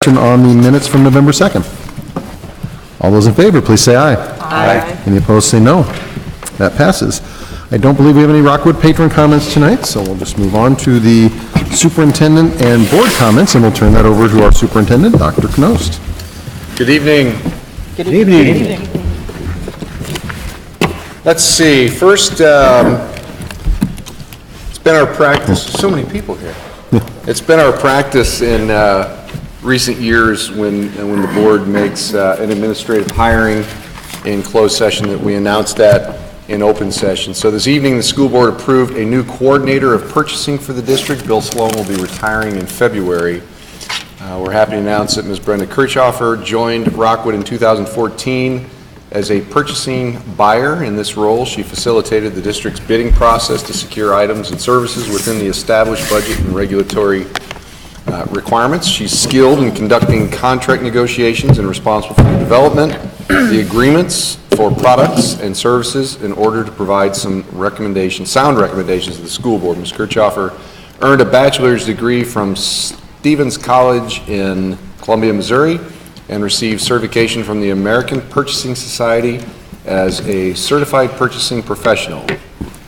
discussion on the minutes from November 2nd? All those in favor, please say aye. Aye. Any opposed, say no. That passes. I don't believe we have any Rockwood patron comments tonight, so we'll just move on to the superintendent and board comments, and we'll turn that over to our superintendent, Dr. Knost. Good evening. Good evening. Let's see. First, it's been our practice. So many people here. It's been our practice in recent years when the board makes an administrative hiring in closed session that we announce that in open session. So this evening, the school board approved a new coordinator of purchasing for the district. Bill Sloan will be retiring in February. We're happy to announce that Ms. Brenda Kirchhofer joined Rockwood in 2014 as a purchasing buyer. In this role, she facilitated the district's bidding process to secure items and services within the established budget and regulatory requirements. She's skilled in conducting contract negotiations and responsible for the development, the agreements for products and services in order to provide some sound recommendations to the school board. Ms. Kirchhofer earned a bachelor's degree from Stevens College in Columbia, Missouri, and received certification from the American Purchasing Society as a Certified Purchasing Professional,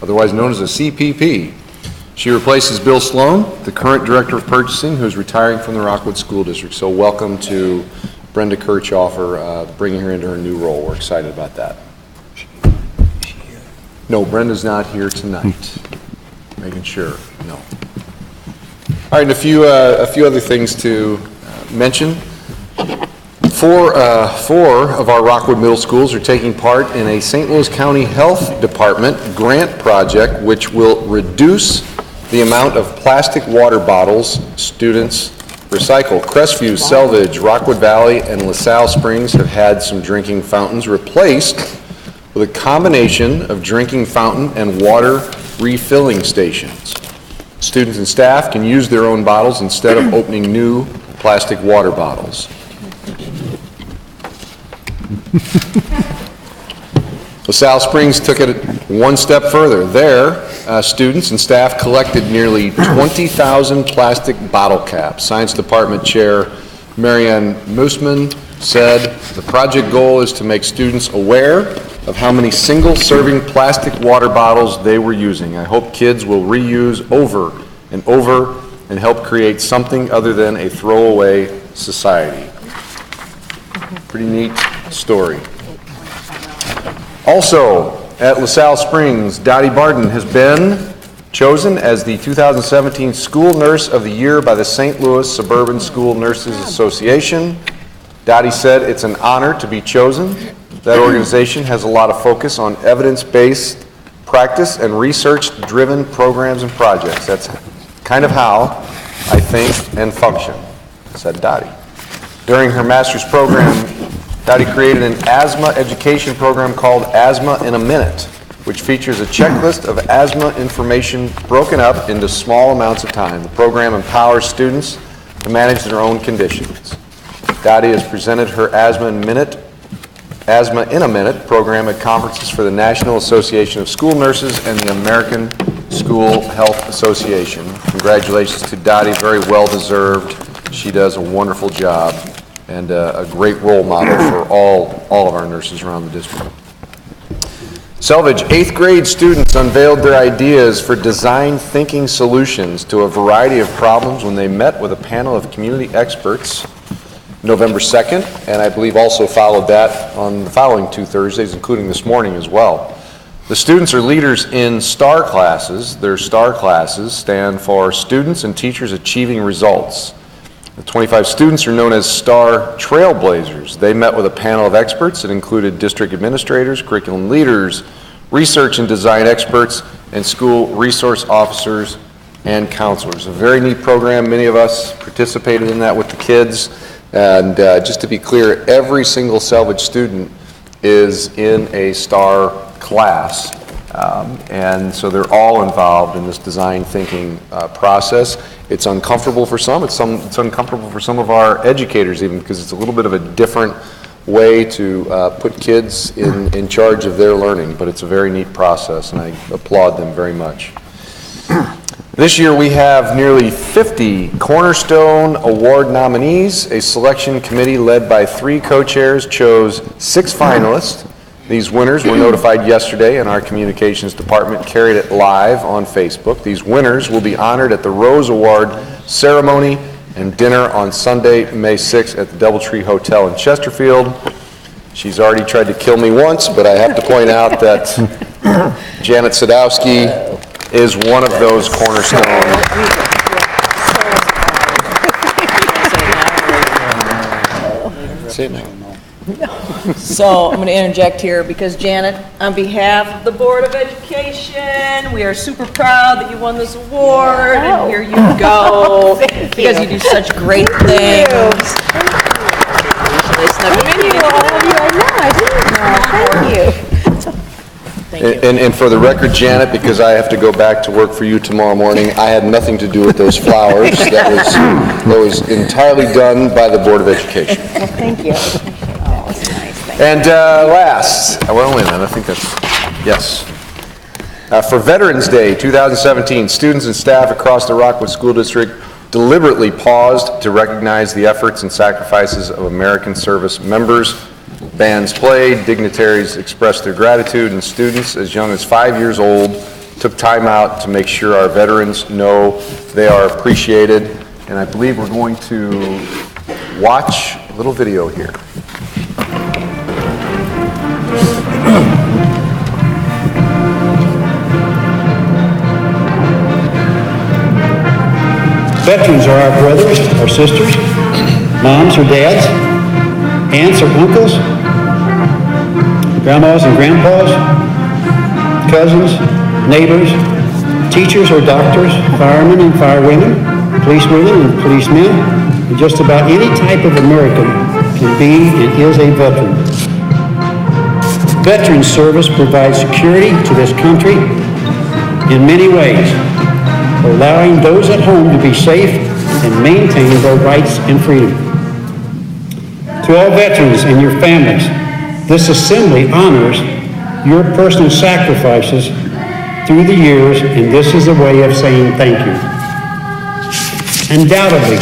otherwise known as a CPP. She replaces Bill Sloan, the current Director of Purchasing, who is retiring from the Rockwood School District. So welcome to Brenda Kirchhofer, bringing her into her new role. We're excited about that. No, Brenda's not here tonight. Making sure, no. All right, and a few other things to mention. Four of our Rockwood middle schools are taking part in a St. Louis County Health Department grant project which will reduce the amount of plastic water bottles students recycle. Crestview, Selvage, Rockwood Valley, and LaSalle Springs have had some drinking fountains replaced with a combination of drinking fountain and water refilling stations. Students and staff can use their own bottles instead of opening new plastic water bottles. LaSalle Springs took it one step further. There, students and staff collected nearly 20,000 plastic bottle caps. Science Department Chair Marianne Moosman said the project goal is to make students aware of how many single-serving plastic water bottles they were using. I hope kids will reuse over and over and help create something other than a throwaway society. Pretty neat story. Also, at LaSalle Springs, Dottie Barden has been chosen as the 2017 School Nurse of the Year by the St. Louis Suburban School Nurses Association. Dottie said it's an honor to be chosen. That organization has a lot of focus on evidence-based practice and research-driven programs and projects. That's kind of how I think and function, said Dottie. During her master's program, Dottie created an asthma education program called Asthma in a Minute, which features a checklist of asthma information broken up into small amounts of time. The program empowers students to manage their own conditions. Dottie has presented her Asthma in a Minute program at conferences for the National Association of School Nurses and the American School Health Association. Congratulations to Dottie, very well deserved. She does a wonderful job and a great role model for all of our nurses around the district. Selvage, 8th grade students unveiled their ideas for design thinking solutions to a variety of problems when they met with a panel of community experts November 2nd, and I believe also followed that on the following 2 Thursdays, including this morning as well. The students are leaders in STAR classes. Their STAR classes stand for Students and Teachers Achieving Results. The 25 students are known as STAR Trailblazers. They met with a panel of experts that included district administrators, curriculum leaders, research and design experts, and school resource officers and counselors. A very neat program. Many of us participated in that with the kids. And just to be clear, every single Selvage student is in a STAR class. And so they're all involved in this design thinking process. It's uncomfortable for some. It's uncomfortable for some of our educators even, because it's a little bit of a different way to put kids in charge of their learning. But it's a very neat process, and I applaud them very much. This year, we have nearly 50 Cornerstone Award nominees. A selection committee led by 3 co-chairs chose 6 finalists. These winners were notified yesterday, and our communications department carried it live on Facebook. These winners will be honored at the Rose Award ceremony and dinner on Sunday, May 6th at the Doubletree Hotel in Chesterfield. She's already tried to kill me once, but I have to point out that Janet Sadowski is one of those cornerstone. Say it now. So I'm going to interject here because Janet, on behalf of the Board of Education, we are super proud that you won this award, and here you go, because you do such great things. And for the record, Janet, because I have to go back to work for you tomorrow morning, I had nothing to do with those flowers. That was entirely done by the Board of Education. Well, thank you. Oh, that's nice. Thank And last, well, wait a minute, I think that's, yes. For Veterans Day 2017, students and staff across the Rockwood School District deliberately paused to recognize the efforts and sacrifices of American service members. Bands played, dignitaries expressed their gratitude, and students as young as 5 years old took time out to make sure our veterans know they are appreciated. And I believe we're going to watch a little video here. Veterans are our brothers, our sisters, moms or dads, aunts or uncles, grandmas and grandpas, cousins, neighbors, teachers or doctors, firemen and firewomen, policewomen and policemen, and just about any type of American can be and is a veteran. Veteran service provides security to this country in many ways, allowing those at home to be safe and maintain their rights and freedom. To all veterans and your families, this assembly honors your personal sacrifices through the years, and this is a way of saying thank you. Undoubtedly,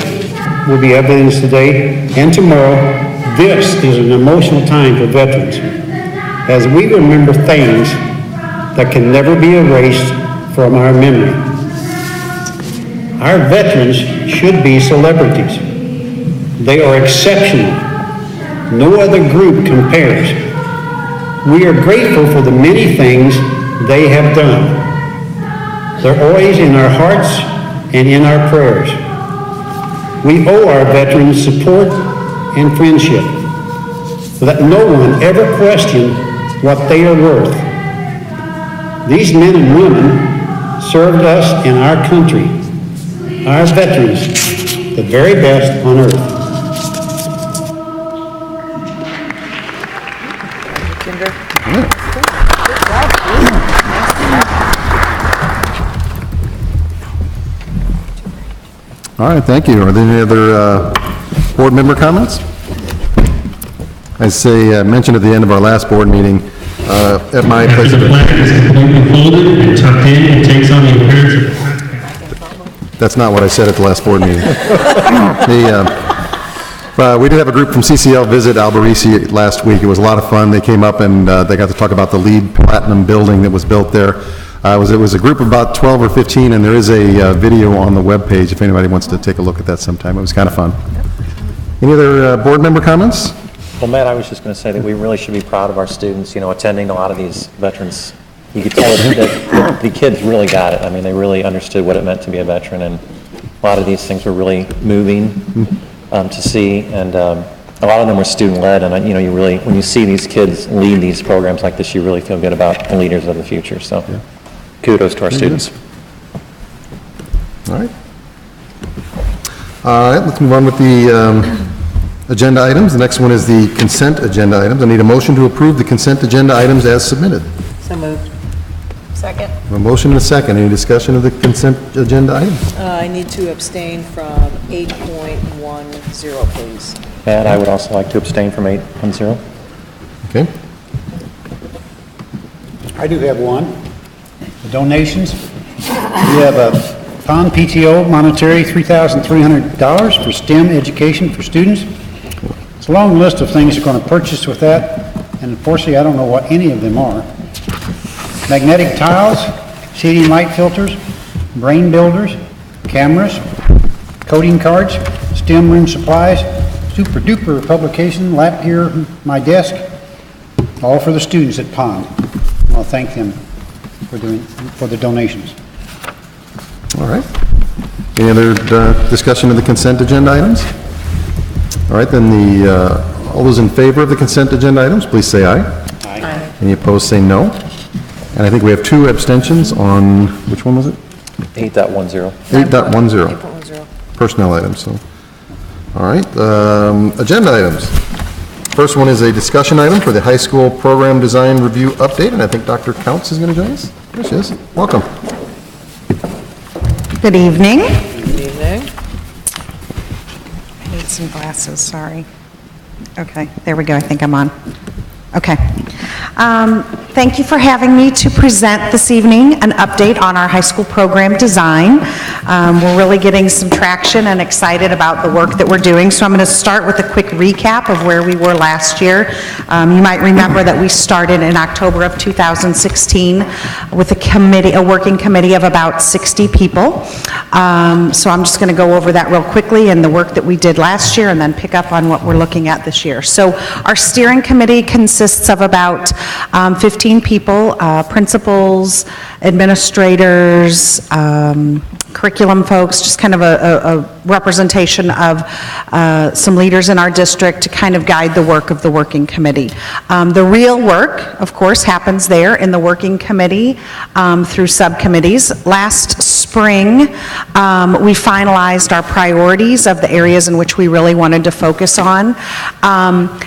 will be evidence today and tomorrow. This is an emotional time for veterans, as we remember things that can never be erased from our memory. Our veterans should be celebrities. They are exceptional. No other group compares. We are grateful for the many things they have done. They're always in our hearts and in our prayers. We owe our veterans support and friendship. Let no one ever question what they are worth. These men and women served us and our country, our veterans, the very best on earth. All right, thank you. Are there any other board member comments? As I mentioned at the end of our last board meeting, at my place of... The flag is completely folded and tucked in and takes on the appearance of... That's not what I said at the last board meeting. We did have a group from CCL visit Alberici last week. It was a lot of fun. They came up and they got to talk about the LEED Platinum building that was built there. It was a group of about 12 or 15, and there is a video on the webpage if anybody wants to take a look at that sometime. It was kind of fun. Any other board member comments? Well, Matt, I was just going to say that we really should be proud of our students, you know, attending a lot of these veterans. You could tell that the kids really got it. I mean, they really understood what it meant to be a veteran, and a lot of these things were really moving to see, and a lot of them were student-led, and you know, you really, when you see these kids lead these programs like this, you really feel good about the leaders of the future, so kudos to our students. All right. All right, let's move on with the agenda items. The next one is the consent agenda items. I need a motion to approve the consent agenda items as submitted. So moved. Second. A motion and a second. Any discussion of the consent agenda items? I need to abstain from 8.10, please. Matt, I would also like to abstain from 8.10. Okay. I do have one. The donations. We have Pond PTO monetary $3,300 for STEM education for students. It's a long list of things you're going to purchase with that, and unfortunately, I don't know what any of them are. Magnetic tiles, shading light filters, brain builders, cameras, coding cards, STEM room supplies, super duper publication, lap gear, my desk, all for the students at Pond. I'll thank them for the donations. All right. Any other discussion of the consent agenda items? All right, then all those in favor of the consent agenda items, please say aye. Aye. Any opposed, say no. And I think we have 2 abstentions on, which one was it? 8.10. 8.10. Personnel items, so. All right, agenda items. First one is a discussion item for the high school program design review update, and I think Dr. Counts is going to join us. There she is. Welcome. Good evening. Good evening. I need some glasses, sorry. Okay, there we go, I think I'm on. Okay. Thank you for having me to present this evening an update on our high school program design. We're really getting some traction and excited about the work that we're doing, so I'm going to start with a quick recap of where we were last year. You might remember that we started in October of 2016 with a working committee of about 60 people. So I'm just going to go over that real quickly and the work that we did last year and then pick up on what we're looking at this year. So our steering committee consists of about 15 people, principals, administrators, curriculum folks, just kind of a representation of some leaders in our district to kind of guide the work of the working committee. The real work, of course, happens there in the working committee through subcommittees. Last spring, we finalized our priorities of the areas in which we really wanted to focus on.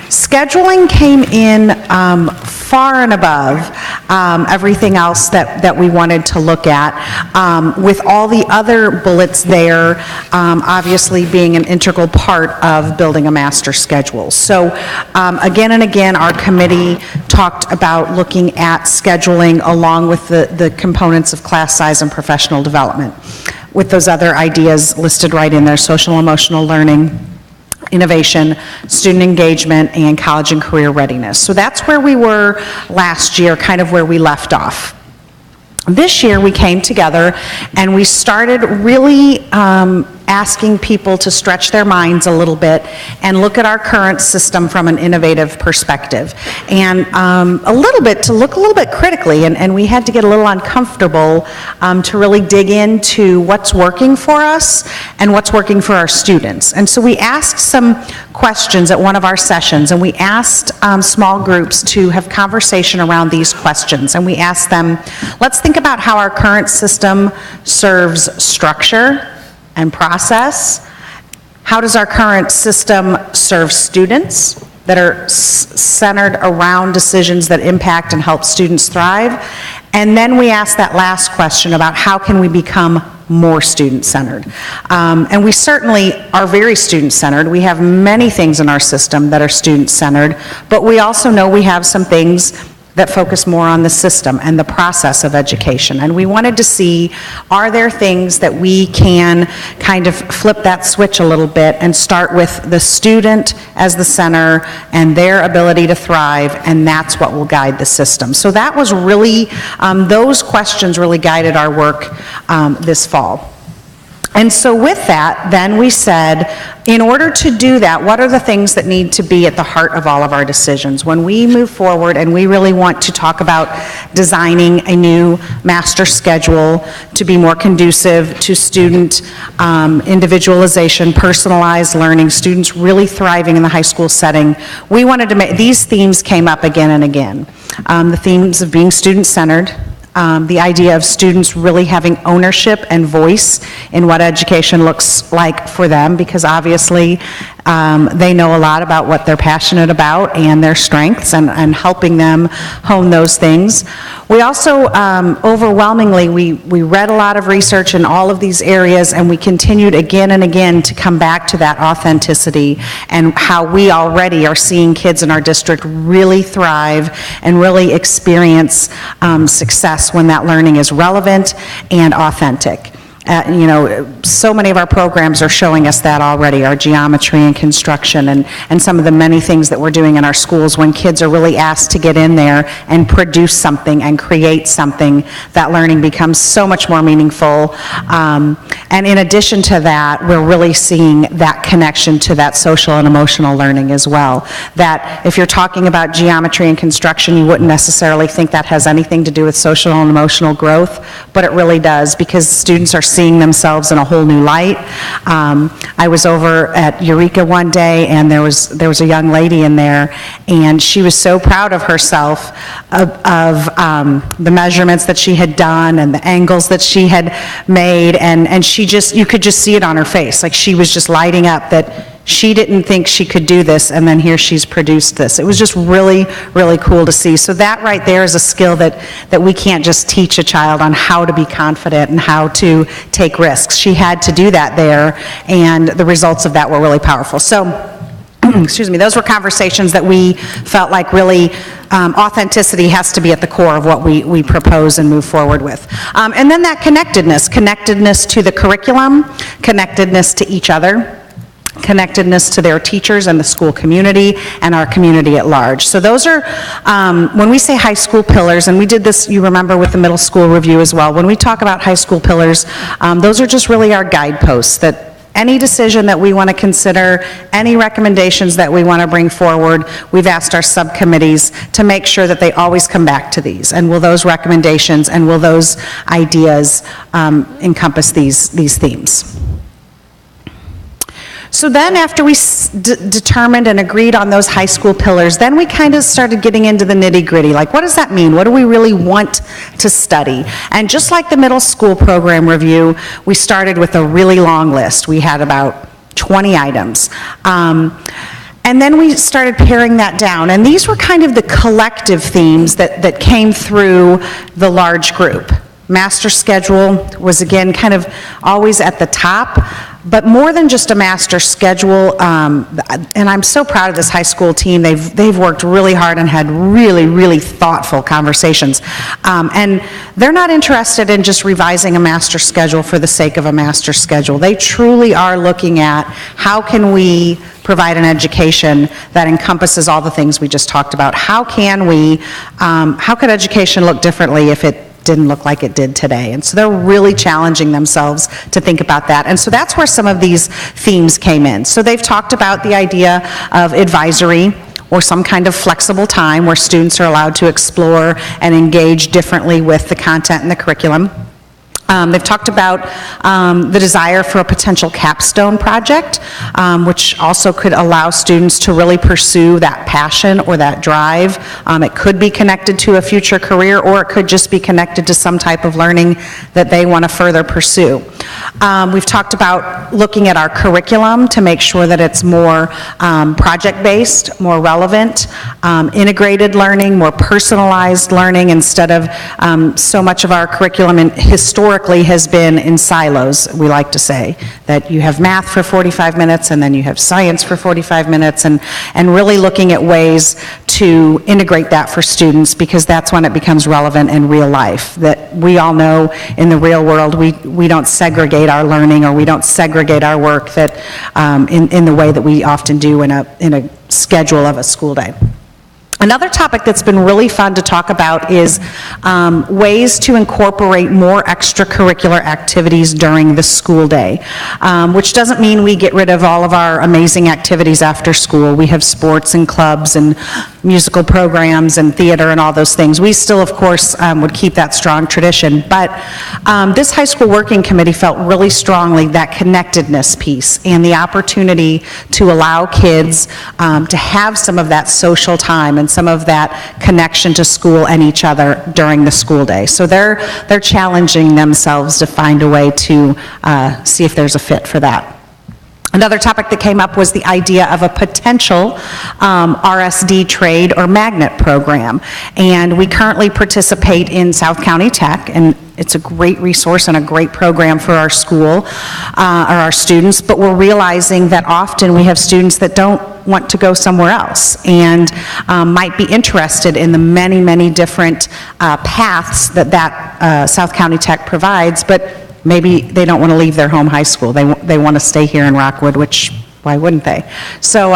Scheduling came in far and above everything else that we wanted to look at, with all the other bullets there obviously being an integral part of building a master schedule. So again and again, our committee talked about looking at scheduling along with the components of class size and professional development, with those other ideas listed right in there: social emotional learning, innovation, student engagement, and college and career readiness. So that's where we were last year, kind of where we left off. This year we came together and we started really asking people to stretch their minds a little bit and look at our current system from an innovative perspective, and a little bit to look a little bit critically, and we had to get a little uncomfortable to really dig into what's working for us and what's working for our students. And so we asked some questions at one of our sessions, and we asked small groups to have conversation around these questions, and we asked them, let's think about how our current system serves structure and process. How does our current system serve students that are centered around decisions that impact and help students thrive? And then we asked that last question about how can we become more student-centered. And we certainly are very student-centered. We have many things in our system that are student-centered, but we also know we have some things that focus more on the system and the process of education. And we wanted to see, are there things that we can kind of flip that switch a little bit and start with the student as the center and their ability to thrive, and that's what will guide the system. So that was really, those questions really guided our work this fall. And so with that, then we said, in order to do that, what are the things that need to be at the heart of all of our decisions? When we move forward and we really want to talk about designing a new master schedule to be more conducive to student individualization, personalized learning, students really thriving in the high school setting, we wanted to make, these themes came up again and again. The themes of being student-centered, the idea of students really having ownership and voice in what education looks like for them, because obviously they know a lot about what they're passionate about and their strengths, and helping them hone those things. We also, overwhelmingly, we read a lot of research in all of these areas, and we continued again and again to come back to that authenticity and how we already are seeing kids in our district really thrive and really experience success when that learning is relevant and authentic. You know, so many of our programs are showing us that already, our geometry and construction and some of the many things that we're doing in our schools. When kids are really asked to get in there and produce something and create something, that learning becomes so much more meaningful. And in addition to that, we're really seeing that connection to that social and emotional learning as well. That if you're talking about geometry and construction, you wouldn't necessarily think that has anything to do with social and emotional growth, but it really does, because students are seeing themselves in a whole new light. I was over at Eureka one day, and there was a young lady in there, and she was so proud of herself, of the measurements that she had done and the angles that she had made, and she just, you could just see it on her face, like she was just lighting up that she didn't think she could do this, and then here she's produced this. It was just really, really cool to see. So that right there is a skill that we can't just teach a child on how to be confident and how to take risks. She had to do that there, and the results of that were really powerful. So, excuse me, those were conversations that we felt like really authenticity has to be at the core of what we propose and move forward with. And then that connectedness to the curriculum, connectedness to each other, connectedness to their teachers and the school community and our community at large. So those are, when we say high school pillars, and we did this, you remember, with the middle school review as well, when we talk about high school pillars, those are just really our guideposts, that any decision that we want to consider, any recommendations that we want to bring forward, we've asked our subcommittees to make sure that they always come back to these. And will those recommendations and will those ideas encompass these themes? So then after we determined and agreed on those high school pillars, then we kind of started getting into the nitty-gritty, like what does that mean? What do we really want to study? And just like the middle school program review, we started with a really long list. We had about 20 items. And then we started paring that down. And these were kind of the collective themes that came through the large group. Master schedule was, again, kind of always at the top, but more than just a master schedule, and I'm so proud of this high school team. They've worked really hard and had really, really thoughtful conversations. And they're not interested in just revising a master schedule for the sake of a master schedule. They truly are looking at how can we provide an education that encompasses all the things we just talked about. How could education look differently if it didn't look like it did today? And so they're really challenging themselves to think about that. And so that's where some of these themes came in. So they've talked about the idea of advisory, or some kind of flexible time where students are allowed to explore and engage differently with the content and the curriculum. They've talked about the desire for a potential capstone project, which also could allow students to really pursue that passion or that drive. It could be connected to a future career, or it could just be connected to some type of learning that they want to further pursue. We've talked about looking at our curriculum to make sure that it's more project-based, more relevant, integrated learning, more personalized learning, instead of so much of our curriculum historically has been in silos. We like to say that you have math for 45 minutes and then you have science for 45 minutes, and really looking at ways to integrate that for students, because that's when it becomes relevant in real life. That we all know in the real world we don't segregate our learning, or we don't segregate our work that in the way that we often do in a schedule of a school day. Another topic that's been really fun to talk about is ways to incorporate more extracurricular activities during the school day, which doesn't mean we get rid of all of our amazing activities after school. We have sports and clubs and musical programs and theater and all those things. We still, of course, would keep that strong tradition, but this high school working committee felt really strongly that connectedness piece and the opportunity to allow kids to have some of that social time and some of that connection to school and each other during the school day. So they're challenging themselves to find a way to see if there's a fit for that. Another topic that came up was the idea of a potential RSD trade or magnet program. And we currently participate in South County Tech, and it's a great resource and a great program for our school, or our students, but we're realizing that often we have students that don't want to go somewhere else and might be interested in the many, many different paths that South County Tech provides, but maybe they don't want to leave their home high school. They want to stay here in Rockwood, which, why wouldn't they? So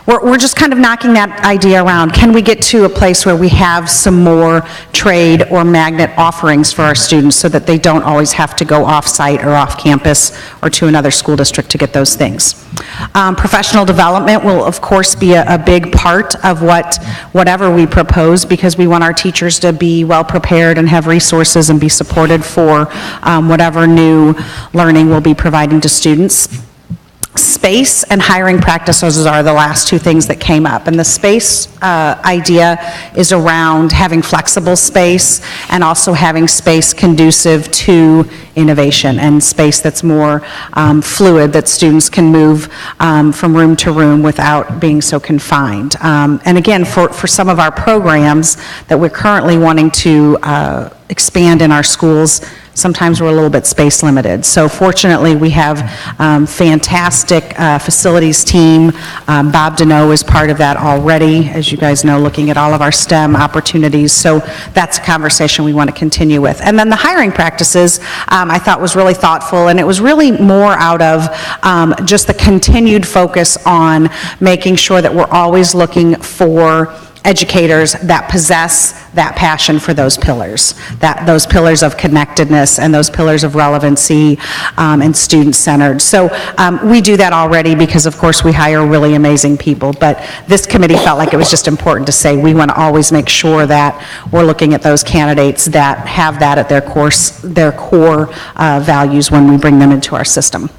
we're just kind of knocking that idea around. Can we get to a place where we have some more trade or magnet offerings for our students so that they don't always have to go off-site or off-campus or to another school district to get those things? Professional development will, of course, be a big part of whatever we propose, because we want our teachers to be well-prepared and have resources and be supported for whatever new learning we'll be providing to students. Space and hiring practices are the last two things that came up. And the space idea is around having flexible space and also having space conducive to innovation and space that's more fluid, that students can move from room to room without being so confined. And again, for some of our programs that we're currently wanting to expand in our schools, sometimes we're a little bit space limited. So fortunately, we have fantastic facilities team. Bob Deneau is part of that already, as you guys know, looking at all of our STEM opportunities. So that's a conversation we want to continue with. And then the hiring practices, I thought was really thoughtful, and it was really more out of just the continued focus on making sure that we're always looking for educators that possess that passion for those pillars, those pillars of connectedness and those pillars of relevancy and student-centered. So we do that already because, of course, we hire really amazing people, but this committee felt like it was just important to say we want to always make sure that we're looking at those candidates that have that at their core values when we bring them into our system.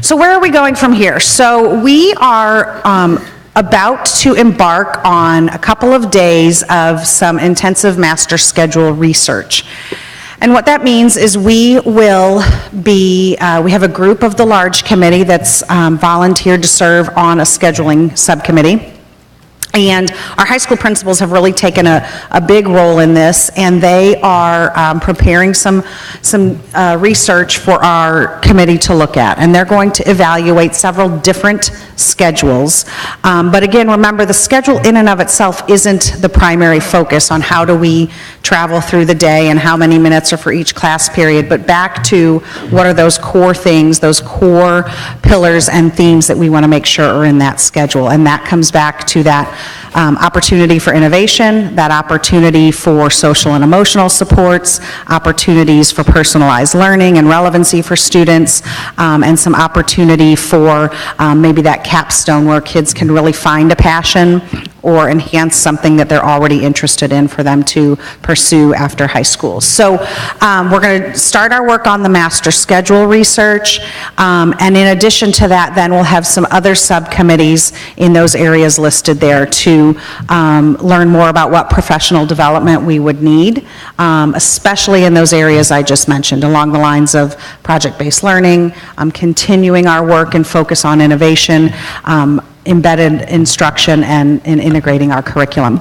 So where are we going from here? So we are about to embark on a couple of days of some intensive master schedule research. And what that means is we will be, we have a group of the large committee that's volunteered to serve on a scheduling subcommittee. And our high school principals have really taken a big role in this, and they are preparing some research for our committee to look at. And they're going to evaluate several different schedules. But again, remember, the schedule in and of itself isn't the primary focus on how do we travel through the day and how many minutes are for each class period, but back to what are those core things, those core pillars and themes that we want to make sure are in that schedule. And that comes back to that opportunity for innovation, that opportunity for social and emotional supports, opportunities for personalized learning and relevancy for students, and some opportunity for maybe that capstone where kids can really find a passion or enhance something that they're already interested in for them to pursue after high school. So we're going to start our work on the master schedule research, and in addition to that, then we'll have some other subcommittees in those areas listed there to learn more about what professional development we would need, especially in those areas I just mentioned, along the lines of project-based learning, continuing our work and focus on innovation, embedded instruction, and integrating our curriculum.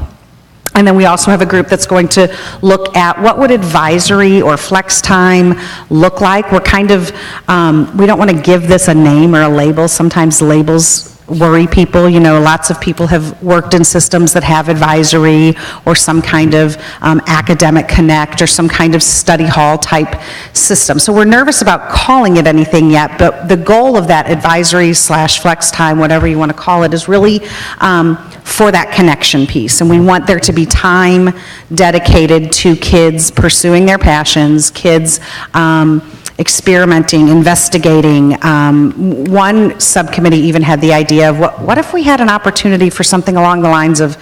And then we also have a group that's going to look at what would advisory or flex time look like. We're kind of, we don't want to give this a name or a label. Sometimes labels worry people. You know, lots of people have worked in systems that have advisory or some kind of academic connect or some kind of study hall type system. So we're nervous about calling it anything yet, but the goal of that advisory / flex time, whatever you want to call it, is really for that connection piece. And we want there to be time dedicated to kids pursuing their passions, kids experimenting, investigating. One subcommittee even had the idea of what if we had an opportunity for something along the lines of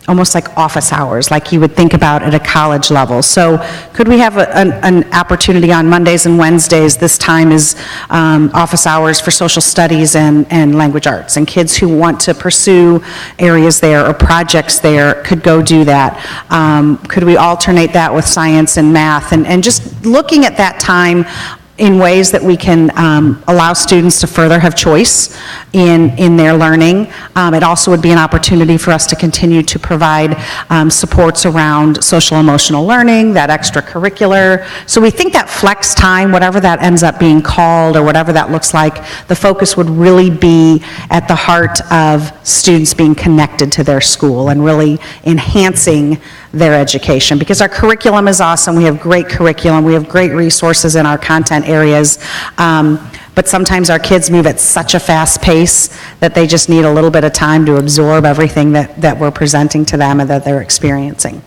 almost like office hours, like you would think about at a college level. So could we have an opportunity on Mondays and Wednesdays? This time is office hours for social studies and language arts, and kids who want to pursue areas there or projects there could go do that. Could we alternate that with science and math, and just looking at that time in ways that we can allow students to further have choice in their learning. It also would be an opportunity for us to continue to provide supports around social emotional learning, that extracurricular. So we think that flex time, whatever that ends up being called or whatever that looks like, the focus would really be at the heart of students being connected to their school and really enhancing their education, because our curriculum is awesome. We have great curriculum. We have great resources in our content areas. But sometimes our kids move at such a fast pace that they just need a little bit of time to absorb everything that we're presenting to them and that they're experiencing.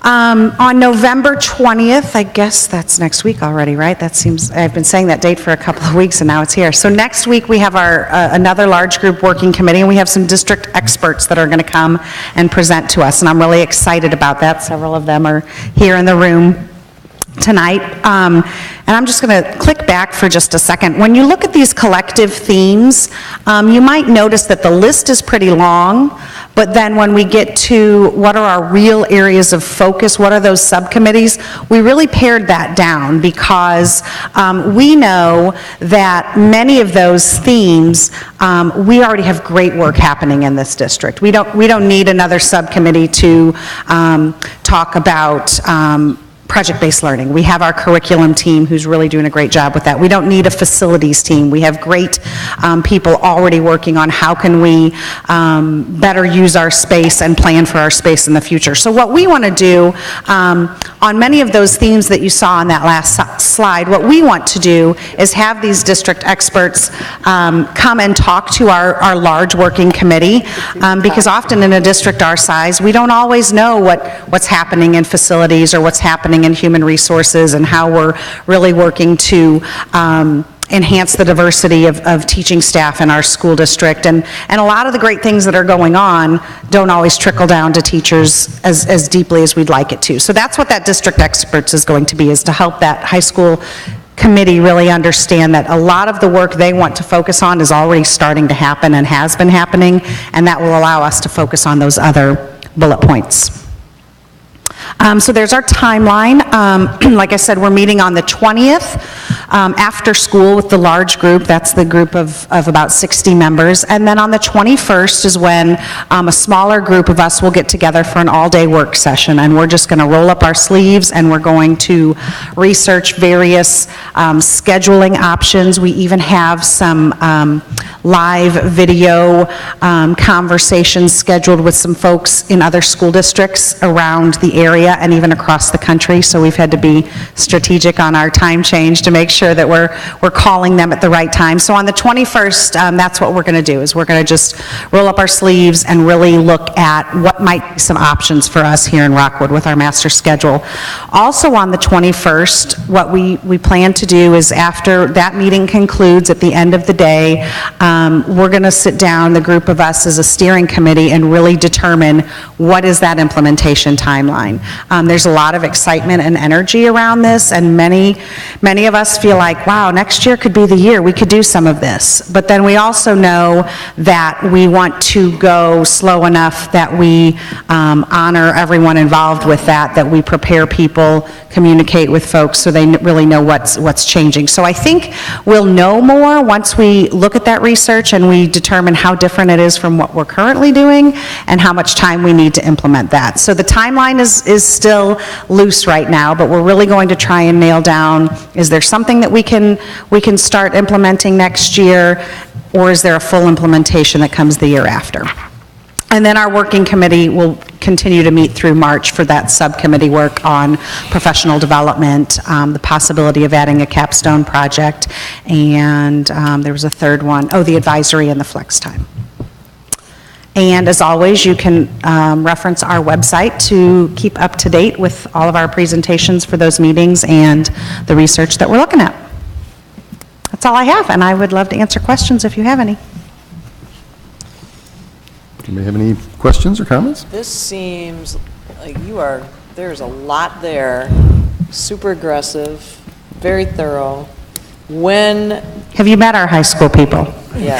On November 20th, I guess that's next week already, right? That seems, I've been saying that date for a couple of weeks and now it's here. So next week we have our, another large group working committee, and we have some district experts that are going to come and present to us, and I'm really excited about that. Several of them are here in the room tonight. And I'm just going to click back for just a second. When you look at these collective themes, you might notice that the list is pretty long, but then when we get to what are our real areas of focus, what are those subcommittees, we really pared that down because we know that many of those themes, we already have great work happening in this district. We don't need another subcommittee to talk about project-based learning. We have our curriculum team who's really doing a great job with that. We don't need a facilities team. We have great people already working on how can we better use our space and plan for our space in the future. So what we want to do on many of those themes that you saw on that last slide, what we want to do is have these district experts come and talk to our large working committee, because often in a district our size, we don't always know what's happening in facilities or what's happening in human resources and how we're really working to enhance the diversity of teaching staff in our school district. And a lot of the great things that are going on don't always trickle down to teachers as deeply as we'd like it to. So that's what that district experts is going to be, is to help that high school committee really understand that a lot of the work they want to focus on is already starting to happen and has been happening, and that will allow us to focus on those other bullet points. So there's our timeline. Like I said, we're meeting on the 20th after school with the large group. That's the group of about 60 members. And then on the 21st is when a smaller group of us will get together for an all-day work session. And we're just going to roll up our sleeves and we're going to research various scheduling options. We even have some live video conversations scheduled with some folks in other school districts around the area and even across the country. So we've had to be strategic on our time change to make sure that we're calling them at the right time. So on the 21st, that's what we're going to do, is we're going to just roll up our sleeves and really look at what might be some options for us here in Rockwood with our master schedule. Also on the 21st, what we plan to do is after that meeting concludes at the end of the day, we're going to sit down, the group of us as a steering committee, and really determine what is that implementation timeline. There's a lot of excitement and energy around this, and many of us feel like, wow, next year could be the year we could do some of this. But then we also know that we want to go slow enough that we honor everyone involved with that we prepare people, communicate with folks so they really know what's changing. So I think we'll know more once we look at that research and we determine how different it is from what we're currently doing and how much time we need to implement that. So the timeline is still loose right now, but we're really going to try and nail down, is there something that we can start implementing next year, or is there a full implementation that comes the year after? And then our working committee will continue to meet through March for that subcommittee work on professional development, the possibility of adding a capstone project, and there was a third one, the advisory and the flex time. And as always, you can reference our website to keep up to date with all of our presentations for those meetings and the research that we're looking at. That's all I have, and I would love to answer questions if you have any. Do you have any questions or comments? This seems like there's a lot there, super aggressive, very thorough. Have you met our high school people? Yeah.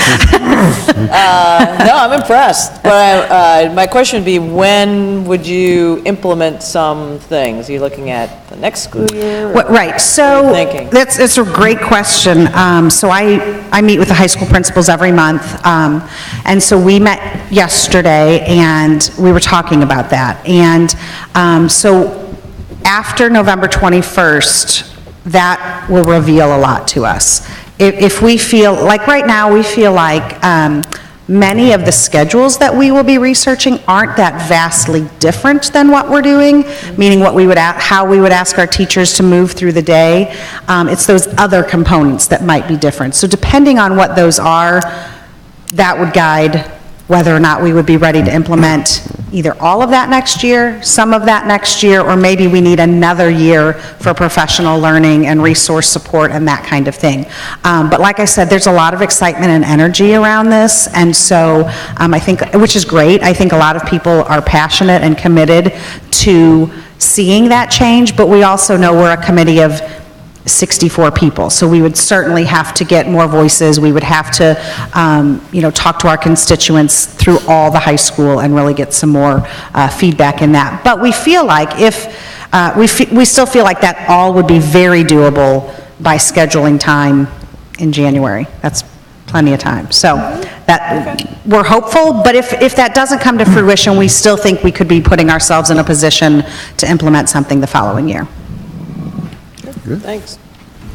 No, I'm impressed, but my question would be, when would you implement some things? Are you looking at the next school year? or Right, so, what are you thinking? it's a great question. So I meet with the high school principals every month, and so we met yesterday, and we were talking about that. And so after November 21st, that will reveal a lot to us. If we feel, like right now, we feel like many of the schedules that we will be researching aren't that vastly different than what we're doing, meaning what we would, how we would ask our teachers to move through the day. It's those other components that might be different. So depending on what those are, that would guide whether or not we would be ready to implement either all of that next year, some of that next year, or maybe we need another year for professional learning and resource support and that kind of thing. But like I said, there's a lot of excitement and energy around this, and so I think, which is great, I think a lot of people are passionate and committed to seeing that change, but we also know we're a committee of 64 people, so we would certainly have to get more voices. We would have to, talk to our constituents through all the high school and really get some more feedback in that. But we feel like we still feel like that all would be very doable by scheduling time in January. That's plenty of time. So that, we're hopeful, but if that doesn't come to fruition, we still think we could be putting ourselves in a position to implement something the following year. Thanks.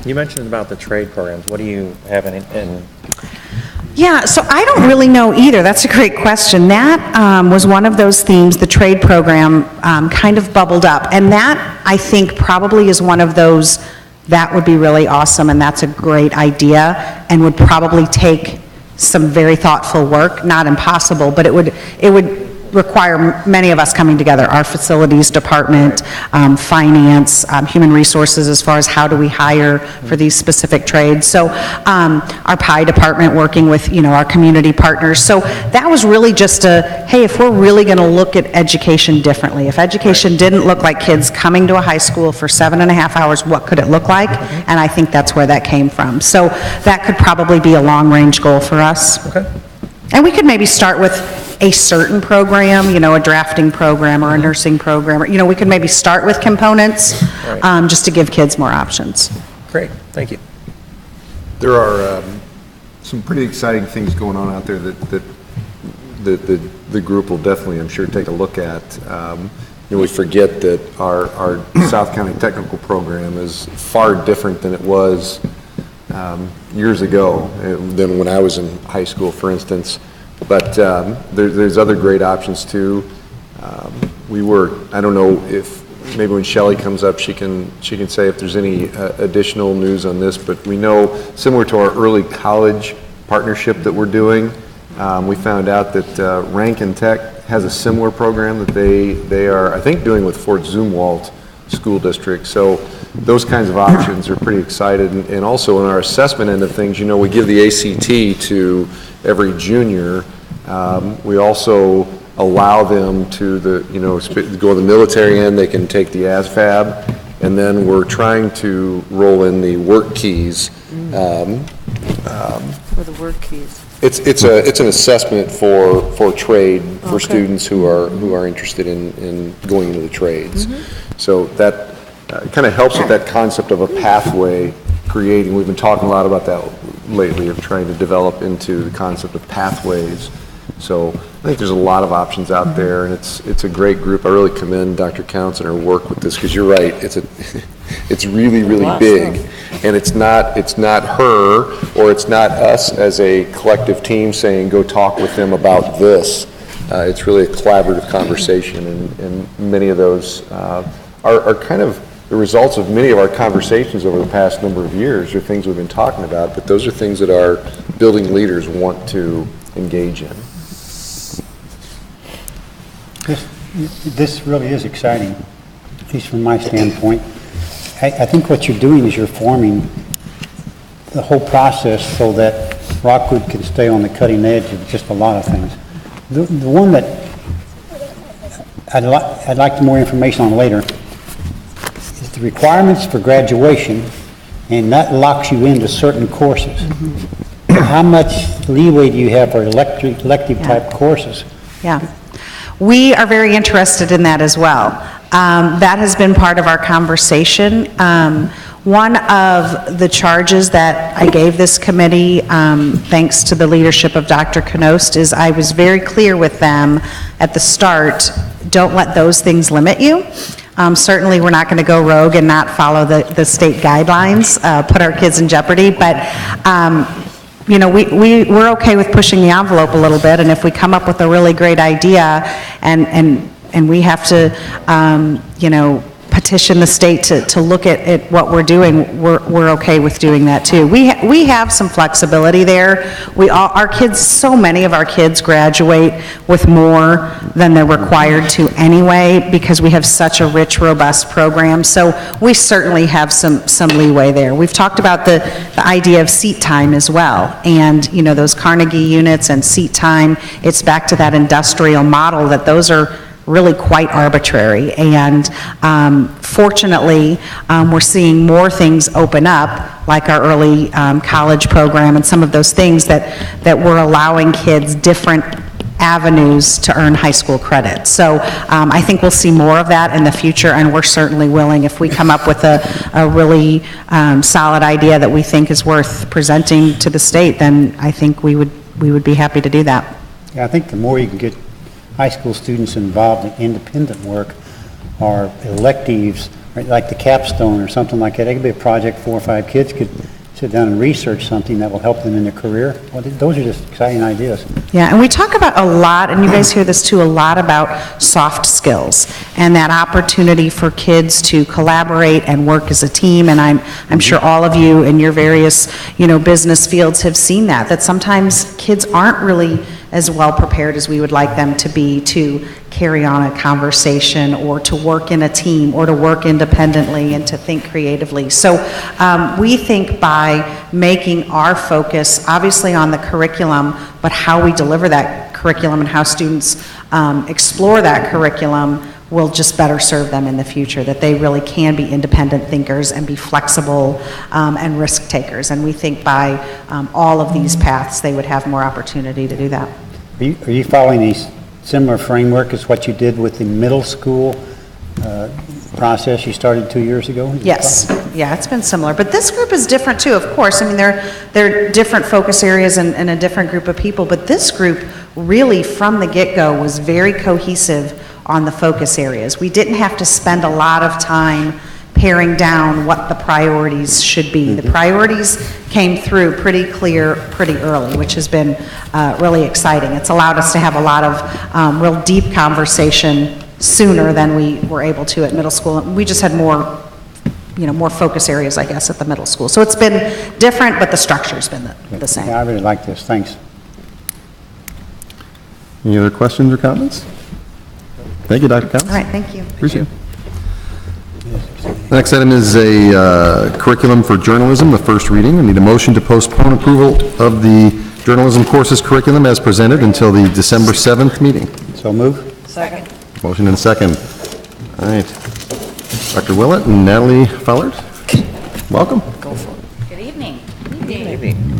You mentioned about the trade programs. What do you have in? Yeah, so I don't really know either. That's a great question. That was one of those themes, the trade program kind of bubbled up. And that, I think, probably is one of those that would be really awesome, and that's a great idea, and would probably take some very thoughtful work, not impossible, but it would require many of us coming together, our facilities department, finance, human resources, as far as how do we hire for these specific trades. So our PI department working with, our community partners. So that was really just hey, if we're really going to look at education differently, if education didn't look like kids coming to a high school for 7.5 hours, what could it look like? And I think that's where that came from. So that could probably be a long-range goal for us. Okay. And we could maybe start with a certain program, a drafting program or a nursing program, or, we could maybe start with components, Right. just to give kids more options. Great, thank you. There are some pretty exciting things going on out there that the group will definitely, I'm sure, take a look at. We forget that our South County Technical Program is far different than it was years ago, than when I was in high school, for instance. But there's other great options too. I don't know if maybe when Shelley comes up, she can say if there's any additional news on this, but we know, similar to our early college partnership that we're doing, we found out that Rankin Tech has a similar program that they are, I think, doing with Fort Zumwalt School District. So those kinds of options are pretty excited. And also in our assessment end of things, we give the ACT to every junior. We also allow them to go in the military end, they can take the ASVAB, and then we're trying to roll in the work keys. For the work keys. It's an assessment for trade for students who are interested in going into the trades. So that kind of helps with that concept of a pathway creating. We've been talking a lot about that lately, of trying to develop into the concept of pathways. So I think there's a lot of options out there, and it's a great group. I really commend Dr. Counts and her work with this, because you're right, it's really, really big. And it's not her, or it's not us as a collective team saying, go talk with them about this. It's really a collaborative conversation, and many of those are kind of the results of many of our conversations over the past number of years, are things we've been talking about, but those are things that our building leaders want to engage in. This really is exciting, at least from my standpoint. I think what you're doing is you're forming the whole process so that Rockwood can stay on the cutting edge of just a lot of things. The one that I'd like more information on later is the requirements for graduation, and that locks you into certain courses. how much leeway do you have for elective type courses? Yeah. We are very interested in that as well. That has been part of our conversation. One of the charges that I gave this committee, thanks to the leadership of Dr. Knost, is I was very clear with them at the start, don't let those things limit you. Certainly, we're not going to go rogue and not follow the state guidelines, put our kids in jeopardy, but you know, we're okay with pushing the envelope a little bit, and if we come up with a really great idea and we have to, you know, petition the state to look at what we're doing, we're okay with doing that too. We have some flexibility there. Our kids, so many of our kids graduate with more than they're required to anyway, because we have such a rich, robust program. So we certainly have some leeway there. We've talked about the idea of seat time as well. And, you know, those Carnegie units and seat time, it's back to that industrial model that those are really quite arbitrary. And fortunately, we're seeing more things open up, like our early college program and some of those things that we're allowing kids different avenues to earn high school credit. So I think we'll see more of that in the future, and we're certainly willing, if we come up with a really solid idea that we think is worth presenting to the state, then I think we would be happy to do that. Yeah, I think the more you can get high school students involved in independent work or electives, right, like the capstone or something like that. It could be a project 4 or 5 kids could sit down and research something that will help them in their career. Well, those are just exciting ideas. Yeah, and we talk about a lot, and you guys hear this too, a lot about soft skills and that opportunity for kids to collaborate and work as a team. And I'm sure all of you in your various, you know, business fields have seen that sometimes kids aren't really as well prepared as we would like them to be to carry on a conversation or to work in a team or to work independently and to think creatively. So we think by making our focus obviously on the curriculum, but how we deliver that curriculum and how students explore that curriculum will just better serve them in the future, that they really can be independent thinkers and be flexible and risk takers. And we think by all of these paths, they would have more opportunity to do that. Are you following a similar framework as what you did with the middle school process you started 2 years ago? Yes, yeah, it's been similar. But this group is different too, of course. I mean, they're different focus areas and a different group of people, but this group really from the get-go was very cohesive on the focus areas. We didn't have to spend a lot of time paring down what the priorities should be. The priorities came through pretty clear, pretty early, which has been really exciting. It's allowed us to have a lot of real deep conversation sooner than we were able to at middle school. We just had more, you know, more focus areas, I guess, at the middle school. So it's been different, but the structure's been the same. Yeah, I really like this. Thanks. Any other questions or comments? Thank you, Dr. Counts. All right, thank you. Appreciate it. The next item is a curriculum for journalism, the first reading. I need a motion to postpone approval of the journalism courses curriculum as presented until the December 7th meeting. So move. Second. Motion and second. All right. Dr. Willett and Natalie Fellert, welcome. Good evening. Good evening.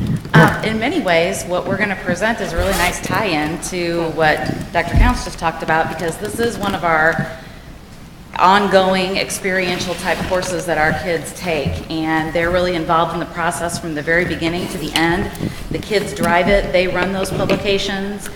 In many ways, what we're going to present is a really nice tie-in to what Dr. Counts just talked about, because this is one of our ongoing experiential type courses that our kids take, and they're really involved in the process from the very beginning to the end. The kids drive it, they run those publications.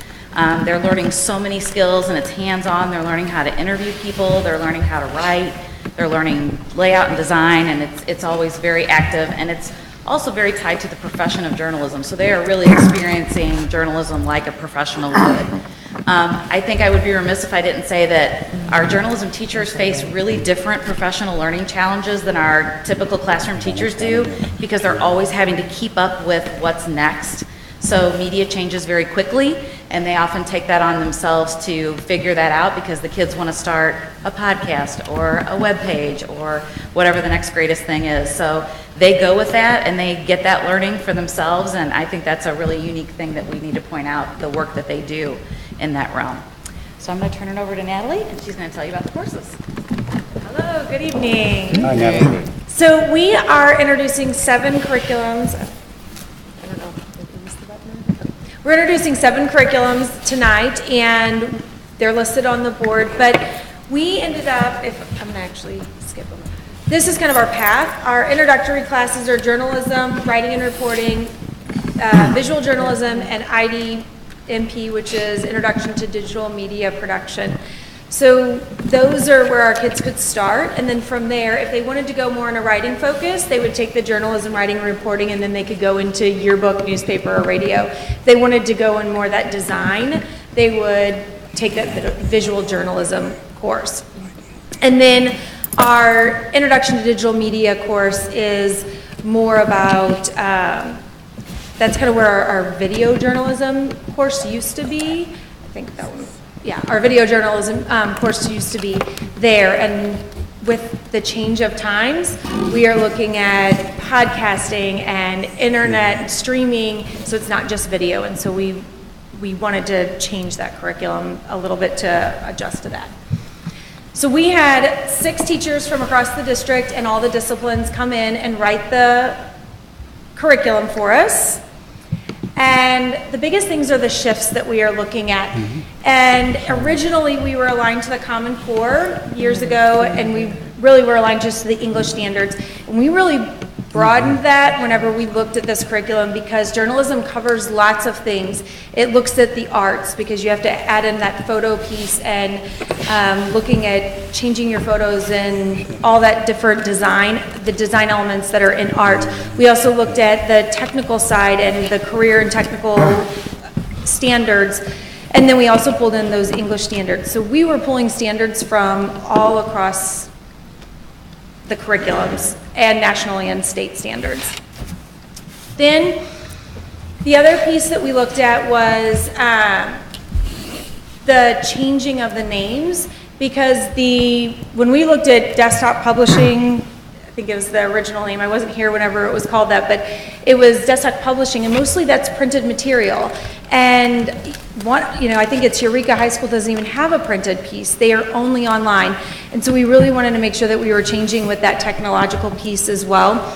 They're learning so many skills, and it's hands-on. They're learning how to interview people, they're learning how to write, they're learning layout and design, and it's always very active, and it's also very tied to the profession of journalism. So they are really experiencing journalism like a professional would. I think I would be remiss if I didn't say that our journalism teachers face really different professional learning challenges than our typical classroom teachers do, because they're always having to keep up with what's next. So media changes very quickly, and they often take that on themselves to figure that out, because the kids want to start a podcast or a web page or whatever the next greatest thing is. So they go with that and they get that learning for themselves, and I think that's a really unique thing that we need to point out, the work that they do in that realm. So I'm going to turn it over to Natalie, and she's going to tell you about the courses. Hello, good evening. Hi, Natalie. So we are introducing 7 curriculums. I don't know if I missed the We're introducing 7 curriculums tonight, and they're listed on the board, but we ended up, I'm gonna actually skip them. This is kind of our path. Our introductory classes are journalism, writing and reporting, visual journalism, and IDMP, which is Introduction to Digital Media Production. So those are where our kids could start, and then from there, if they wanted to go more in a writing focus, they would take the journalism, writing, and reporting, and then they could go into yearbook, newspaper, or radio. If they wanted to go in more that design, they would take that visual journalism course. And then our Introduction to Digital Media course is more about, that's kind of where our video journalism course used to be. I think that one. Yeah, our video journalism course used to be there, and with the change of times, we are looking at podcasting and internet streaming, so it's not just video, and so we wanted to change that curriculum a little bit to adjust to that. So we had 6 teachers from across the district and all the disciplines come in and write the curriculum for us. And the biggest things are the shifts that we are looking at. And originally we were aligned to the Common Core years ago, and we really were aligned just to the English standards. And we really broadened that whenever we looked at this curriculum, because journalism covers lots of things. It looks at the arts, because you have to add in that photo piece and looking at changing your photos and all that different design, the design elements that are in art. We also looked at the technical side and the career and technical standards. And then we also pulled in those English standards. So we were pulling standards from all across the curriculums and nationally and state standards. Then the other piece that we looked at was the changing of the names, because when we looked at desktop publishing, I think it was the original name, I wasn't here whenever it was called that, but it was desktop publishing, and mostly that's printed material. And I think it's Eureka High School doesn't even have a printed piece. They are only online. And so we really wanted to make sure that we were changing with that technological piece as well.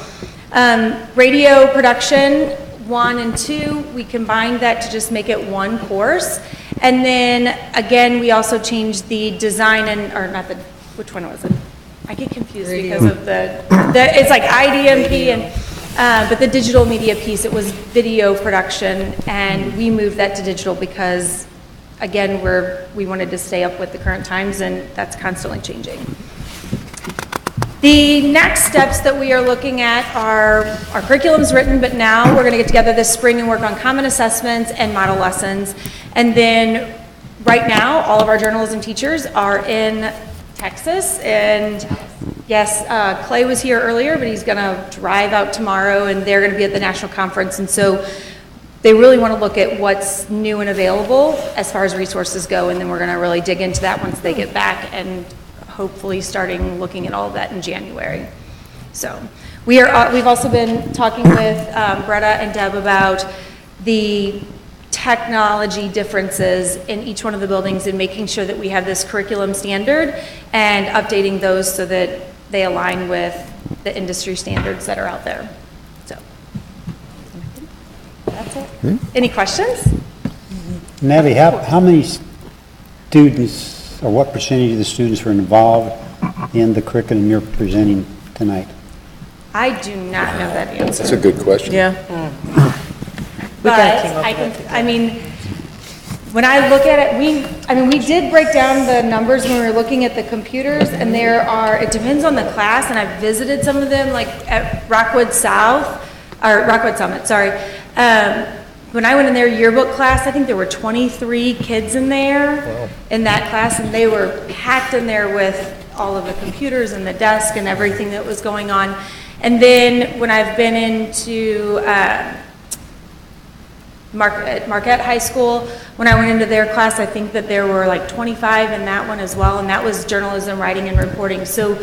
Radio production 1 and 2, we combined that to just make it one course. And then again, we also changed the design which one was it? I get confused because of it's like IDMP but the digital media piece, it was video production, and we moved that to digital because, again, we wanted to stay up with the current times, and that's constantly changing. The next steps that we are looking at are our curriculum's written, but now we're going to get together this spring and work on common assessments and model lessons. And then right now, all of our journalism teachers are in Texas, and yes, Clay was here earlier, but he's going to drive out tomorrow, and they're going to be at the national conference, and so they really want to look at what's new and available as far as resources go, and then we're going to really dig into that once they get back, and hopefully starting looking at all of that in January. So we've also been talking with Greta and Deb about the technology differences in each one of the buildings and making sure that we have this curriculum standard and updating those so that they align with the industry standards that are out there. So that's it. Any questions? Natalie, how many students, or what percentage of the students were involved in the curriculum you're presenting tonight? I do not know that answer. That's a good question. Yeah. But when I look at it, we did break down the numbers when we were looking at the computers, and it depends on the class, and I've visited some of them, like at Rockwood Summit, sorry. When I went in their yearbook class, I think there were 23 kids in there in that class, and they were packed in there with all of the computers and the desk and everything that was going on. And then when I've been into Marquette High School, when I went into their class, I think that there were like 25 in that one as well, and that was journalism, writing, and reporting. So,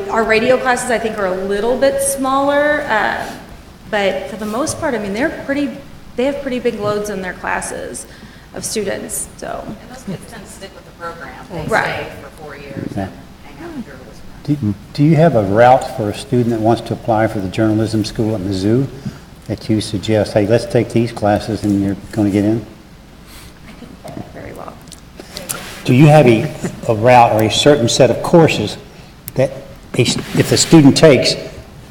our radio classes I think are a little bit smaller, but for the most part, they have pretty big loads in their classes of students. So. And those kids tend to stick with the program. They Right. stay for 4 years and hang out with journalism. Do you have a route for a student that wants to apply for the journalism school at Mizzou? that you suggest, hey, let's take these classes and you're going to get in? Very well. Do you have a route or a certain set of courses that if the student takes,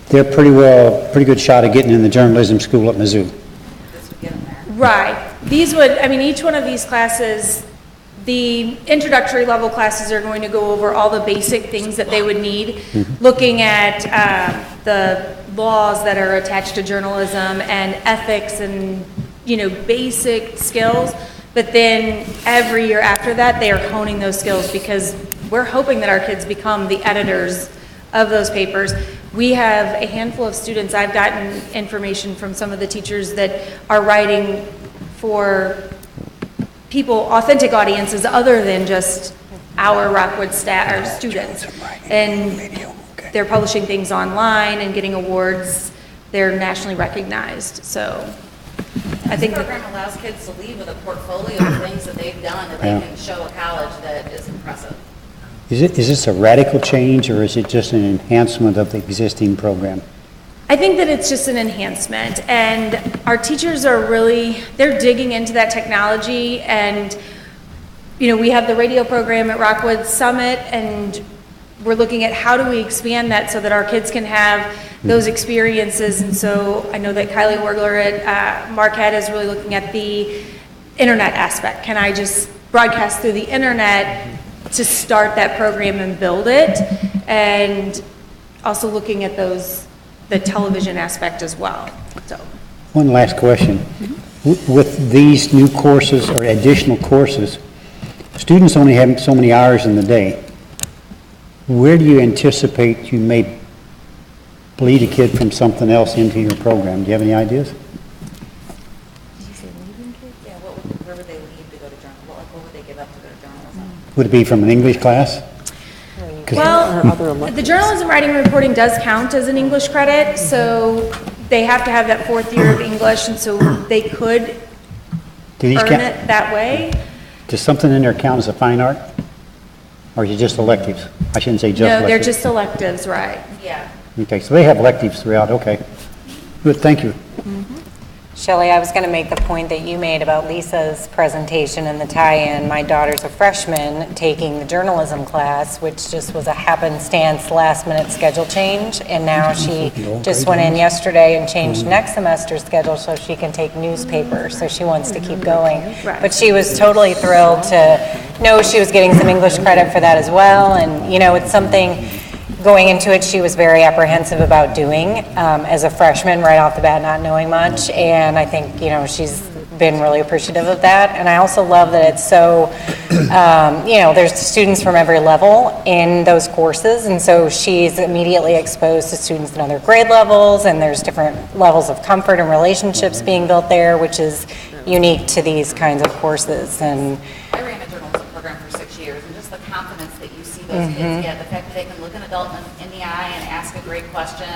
they're pretty good shot at getting in the journalism school at Mizzou? Right. These would, I mean, each one of these classes, the introductory level classes are going to go over all the basic things that they would need, looking at the laws that are attached to journalism and ethics and, you know, basic skills. But then every year after that, they are honing those skills because we're hoping that our kids become the editors of those papers. We have a handful of students, I've gotten information from some of the teachers that are writing for people, authentic audiences other than just our Rockwood staff or students. And they're publishing things online and getting awards. They're nationally recognized, so I think This program allows kids to leave with a portfolio of things that they've done that they can show a college that is impressive. Is this a radical change or is it just an enhancement of the existing program? I think that it's just an enhancement, and our teachers are really, they're digging into that technology, and, you know, we have the radio program at Rockwood Summit, and we're looking at how do we expand that so that our kids can have those experiences, and so I know that Kylie Wergler at Marquette is really looking at the internet aspect. Can I just broadcast through the internet to start that program and build it, and also looking at the television aspect as well. So, One last question. With these new courses or additional courses, students only have so many hours in the day. Where do you anticipate you may bleed a kid from something else into your program? Do you have any ideas? Did you say leaving kids? Yeah, where would they leave to go to journalism? What would they give up to go to journalism? Would it be from an English class? well, the journalism writing and reporting does count as an English credit, so they have to have that 4th year of English, and so they could Do these earn count? it that way. Does something in there count as a fine art? Or is it just electives? I shouldn't say just No, electives. they're just electives, right? Yeah. Okay, so they have electives throughout, okay. Good, thank you. Shelley, I was going to make the point that you made about Lisa's presentation and the tie-in. My daughter's a freshman taking the journalism class, which just was a happenstance last-minute schedule change, and now she just went in yesterday and changed next semester's schedule so she can take newspaper, so she wants to keep going. But she was totally thrilled to know she was getting some English credit for that as well, and, you know, it's something... Going into it, she was very apprehensive about doing as a freshman, right off the bat, not knowing much. And I think, you know, she's been really appreciative of that. And I also love that it's so, you know, there's students from every level in those courses. And so she's immediately exposed to students in other grade levels. And there's different levels of comfort and relationships being built there, which is unique to these kinds of courses. And I ran a journalism program for 6 years, and just the confidence that you see those kids get, the fact that they can look an adult in the eye and ask a great question,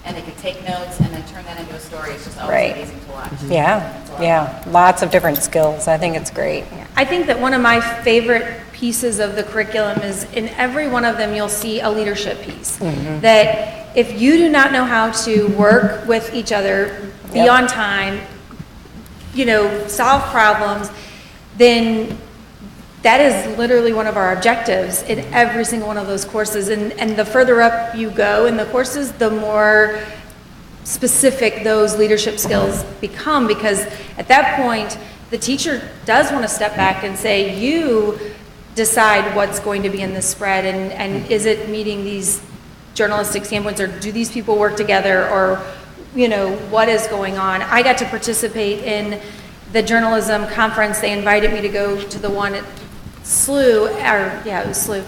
and they can take notes and then turn that into a story, it's just always amazing to watch. yeah, lots of different skills. I think it's great. I think that one of my favorite pieces of the curriculum is in every one of them you'll see a leadership piece. That if you do not know how to work with each other, be on time, you know, solve problems, then that is literally one of our objectives in every single one of those courses. And the further up you go in the courses, the more specific those leadership skills become, because at that point, the teacher does want to step back and say, you decide what's going to be in the spread, and is it meeting these journalistic standpoints, or do these people work together, or, you know, what is going on? I got to participate in the journalism conference. They invited me to go to the one at it was SLU.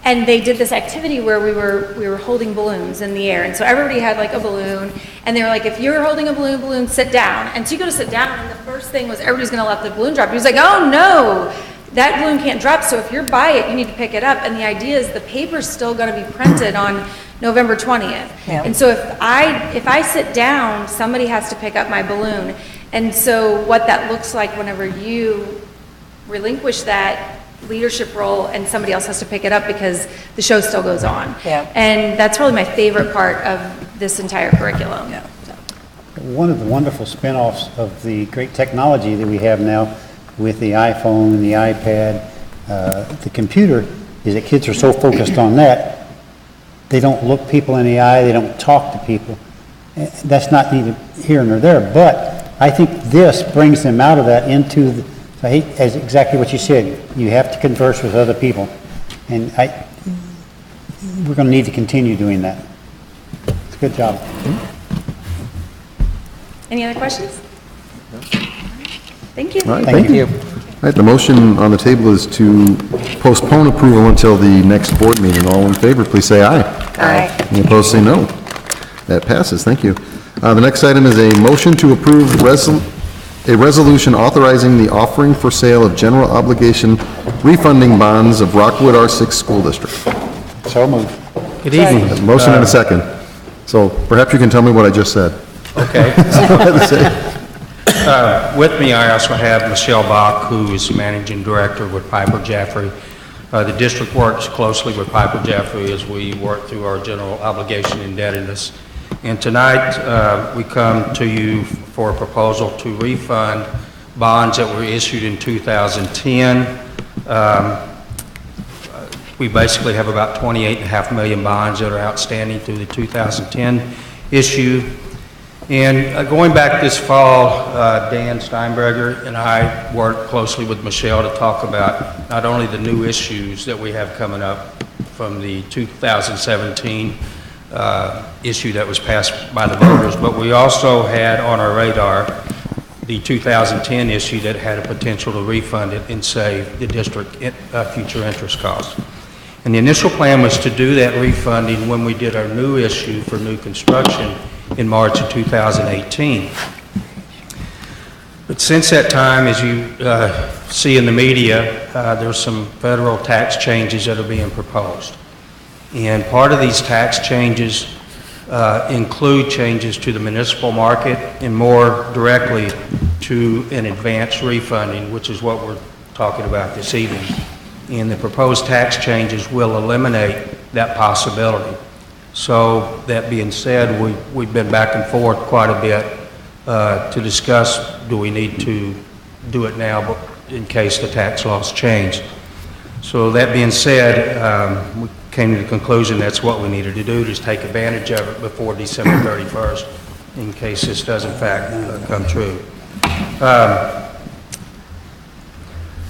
And they did this activity where we were holding balloons in the air. And so everybody had like a balloon, and they were like, if you're holding a balloon, sit down. And so you go to sit down, and the first thing was everybody's gonna let the balloon drop. He was like, oh no, that balloon can't drop, so if you're by it, you need to pick it up. And the idea is the paper's still gonna be printed on November 20th. And so if I sit down, somebody has to pick up my balloon. And so what that looks like whenever you relinquish that leadership role and somebody else has to pick it up, because the show still goes on. And that's probably my favorite part of this entire curriculum. one of the wonderful spin-offs of the great technology that we have now with the iPhone and the iPad, the computer, is that kids are so focused on that, they don't look people in the eye, they don't talk to people. That's not neither here nor there, but I think this brings them out of that into the, as exactly what you said, you have to converse with other people. And we're going to need to continue doing that. It's a good job. Any other questions? Thank you. All right, thank you. All right, the motion on the table is to postpone approval until the next board meeting. All in favor, please say aye. Aye. Any opposed, say no. That passes, thank you. The next item is a motion to approve a resolution authorizing the offering for sale of general obligation refunding bonds of Rockwood R6 School District. So moved. Good evening. A motion and a second. So perhaps you can tell me what I just said. Okay. With me, I also have Michelle Bach, who is Managing Director with Piper Jaffray. The district works closely with Piper Jaffray as we work through our general obligation indebtedness. And tonight, we come to you for a proposal to refund bonds that were issued in 2010. We basically have about 28.5 million bonds that are outstanding through the 2010 issue. And going back this fall, Dan Steinberger and I worked closely with Michelle to talk about not only the new issues that we have coming up from the 2017 issue that was passed by the voters, but we also had on our radar the 2010 issue that had a potential to refund it and save the district future interest costs. And the initial plan was to do that refunding when we did our new issue for new construction in March of 2018. But since that time, as you see in the media, there's some federal tax changes that are being proposed. And part of these tax changes include changes to the municipal market and more directly to an advance refunding, which is what we're talking about this evening. And the proposed tax changes will eliminate that possibility. So that being said, we've been back and forth quite a bit to discuss, do we need to do it now in case the tax laws change. So that being said, we came to the conclusion that's what we needed to do, is take advantage of it before December 31st in case this does in fact come true.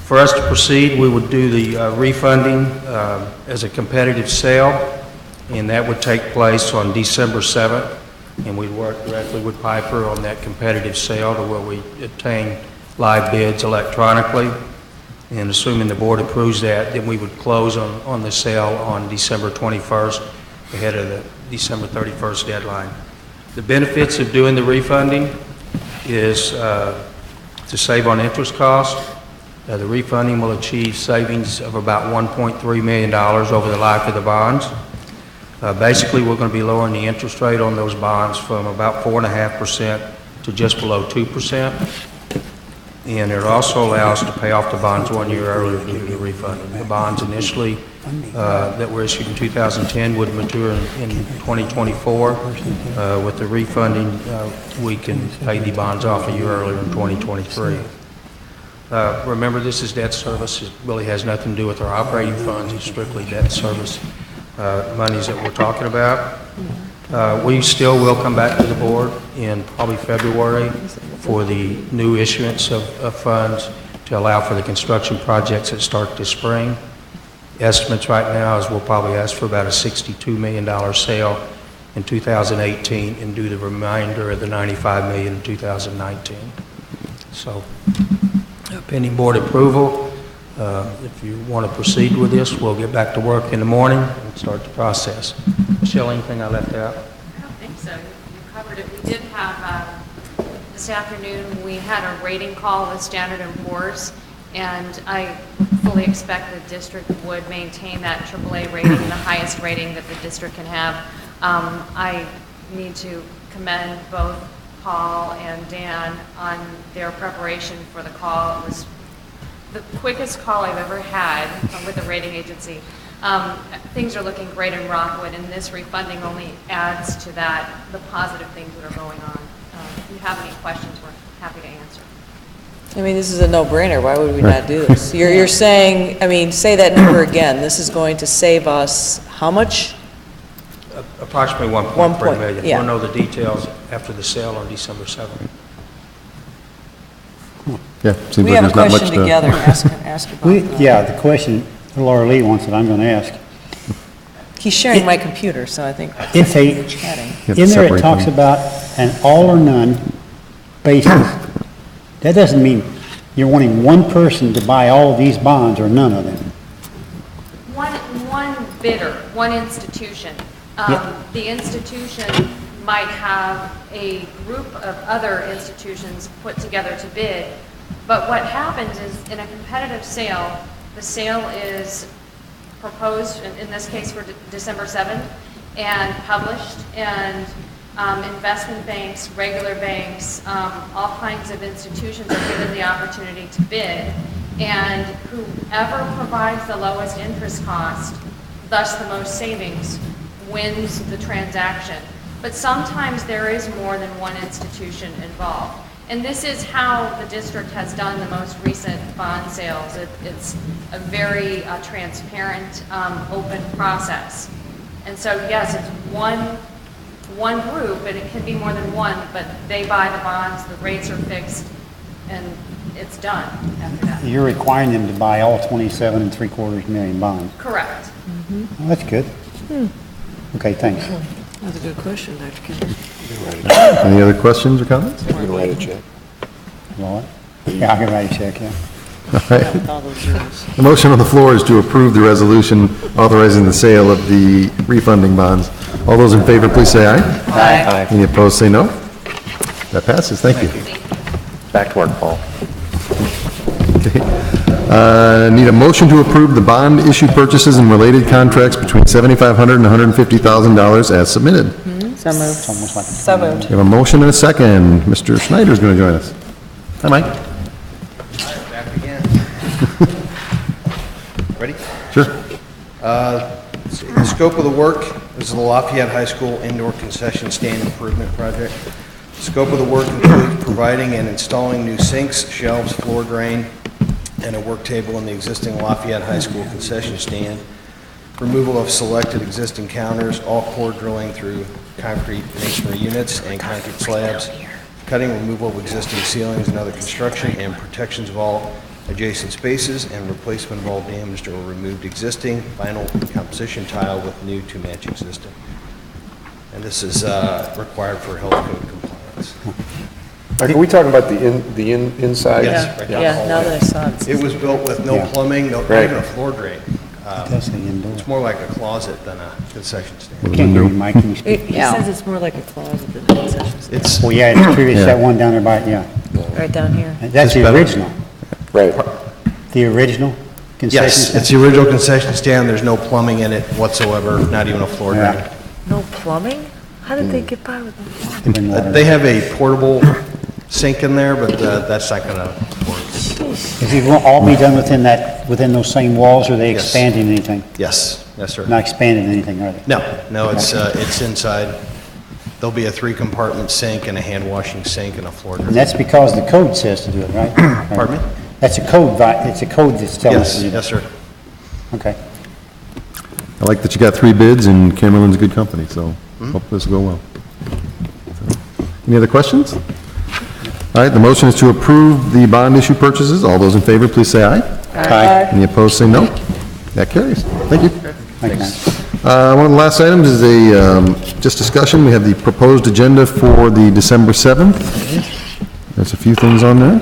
For us to proceed, we would do the refunding as a competitive sale, and that would take place on December 7th, and we'd work directly with Piper on that competitive sale to where we obtain live bids electronically, and assuming the board approves that, then we would close on the sale on December 21st ahead of the December 31st deadline. The benefits of doing the refunding is to save on interest costs. The refunding will achieve savings of about $1.3 million over the life of the bonds. Basically, we're going to be lowering the interest rate on those bonds from about 4.5% to just below 2%. And it also allows us to pay off the bonds 1 year earlier due to the refunding. The bonds initially that were issued in 2010 would mature in 2024. With the refunding, we can pay the bonds off a year earlier in 2023. Remember, this is debt service. It really has nothing to do with our operating funds. It's strictly debt service monies that we're talking about. We still will come back to the board in probably February for the new issuance of funds to allow for the construction projects that start this spring. Estimates right now is we'll probably ask for about a $62 million sale in 2018 and do the remainder of the $95 million in 2019. So, pending board approval, if you want to proceed with this, we'll get back to work in the morning and start the process. Michelle, anything I left out? I don't think so. You covered it. We did have, this afternoon, we had a rating call with Standard & Poor's, and I fully expect the district would maintain that AAA rating, the highest rating that the district can have. I need to commend both Paul and Dan on their preparation for the call. It was the quickest call I've ever had with a rating agency. Things are looking great in Rockwood, and this refunding only adds to that, the positive things that are going on. if you have any questions, we're happy to answer. I mean, this is a no-brainer. Why would we not do this? You're saying, I mean, say that number again. This is going to save us how much? Approximately 1.3 1 million. yeah. We'll know the details after the sale on December 7th. Yeah, seems We like have a there's not much question to... together. Ask about that. Yeah, the question Laura Lee wants that I'm going to ask. He's sharing my computer, so I think It's we're chatting. have to in there separate it talks them. about an all or none basis. That doesn't mean you're wanting one person to buy all of these bonds or none of them. One bidder, one institution. Yeah. The institution might have a group of other institutions put together to bid, but what happens is in a competitive sale, the sale is proposed, in this case for December 7th, and published, and investment banks, regular banks, all kinds of institutions are given the opportunity to bid, and whoever provides the lowest interest cost, thus the most savings, wins the transaction. But sometimes there is more than one institution involved. And this is how the district has done the most recent bond sales. It's a very transparent, open process. And so, yes, it's one group, and it can be more than one, but they buy the bonds, the rates are fixed, and it's done after that. You're requiring them to buy all 27.75 million bonds. Correct. Well, that's good. Okay, thanks. That's a good question, Dr. Kemp. Any other questions or comments? You can write a check. What? Yeah, I can write a check, yeah. All right. With all those zeros. The motion on the floor is to approve the resolution authorizing the sale of the refunding bonds. All those in favor, please say aye. Aye. Any opposed, say no. That passes. Thank you. Back to work, Paul. Need a motion to approve the bond issue purchases and related contracts between $7,500 and $150,000 as submitted. So moved. It's almost like. So moved. We have a motion and a second. Mr. Schneider's going to join us. Hi, Mike. Back again. Ready? Sure. The scope of the work is the Lafayette High School Indoor Concession Stand Improvement Project. The scope of the work includes providing and installing new sinks, shelves, floor drain, and a work table in the existing Lafayette High School concession stand, removal of selected existing counters, all core drilling through concrete masonry units and concrete slabs, cutting and removal of existing ceilings and other construction, and protections of all adjacent spaces, and replacement of all damaged or removed existing vinyl composition tile with new to match existing. And this is required for health code compliance. Are we talking about the inside? Yes, right down the Yeah, now hallway. that I saw it. It was built with no Yeah. plumbing, not Right. even a floor drain. That's the indoor. It's more like a closet than a concession stand. Can't hear you, Mike, can you speak? He says it's more like a closet than a concession stand. It's, Well, yeah, it's true, it's that one down there by, yeah. Right down here. That's the original, Right. the original concession yes, stand? it's the original concession stand. There's no plumbing in it whatsoever, not even a floor drain. Yeah. No plumbing? How did they get by with no plumbing? They have a portable sink in there, but that's not gonna work. Is it will all be done within those same walls, or are they Yes. expanding anything? Yes, yes, sir. Not expanding anything, are they? No, it's inside. There'll be a 3-compartment sink and a hand washing sink and a floor And drain. that's because the code says to do it, right? Pardon me? That's a code, it's a code that's telling us Yes, to do that. yes, sir. Okay. I like that you got 3 bids, and Camerlin's a good company, so hope this will go well. Any other questions? All right, the motion is to approve the bond issue purchases. All those in favor, please say aye. Aye. Any opposed, say no. That carries. Thank you. Thanks. One of the last items is just discussion. We have the proposed agenda for the December 7th. There's a few things on there.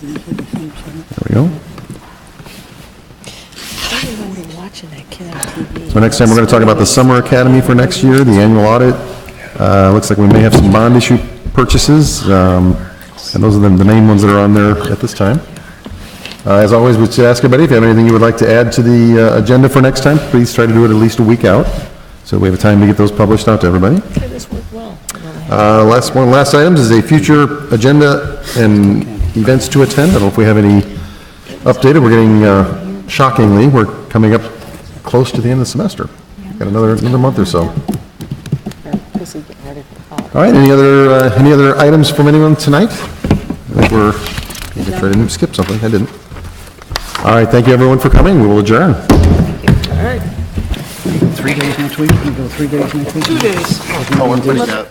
There we go. I remember watching that kid on TV. So next time, we're going to talk about the Summer Academy for next year, the annual audit. Looks like we may have some bond issue purchases, and those are the main ones that are on there at this time. As always, we'd ask everybody, if you have anything you would like to add to the agenda for next time, please try to do it at least a week out, so we have time to get those published out to everybody. Okay, this worked well. Last items is a future agenda and events to attend. I don't know if we have any updated. We're getting, shockingly, we're coming up close to the end of the semester. Got another month or so. All right, any other items from anyone tonight? I think I didn't skip something, I didn't. All right, thank you everyone for coming, we will adjourn. 3 days next week? You go 3 days next week? 2 days. Oh, we're putting that.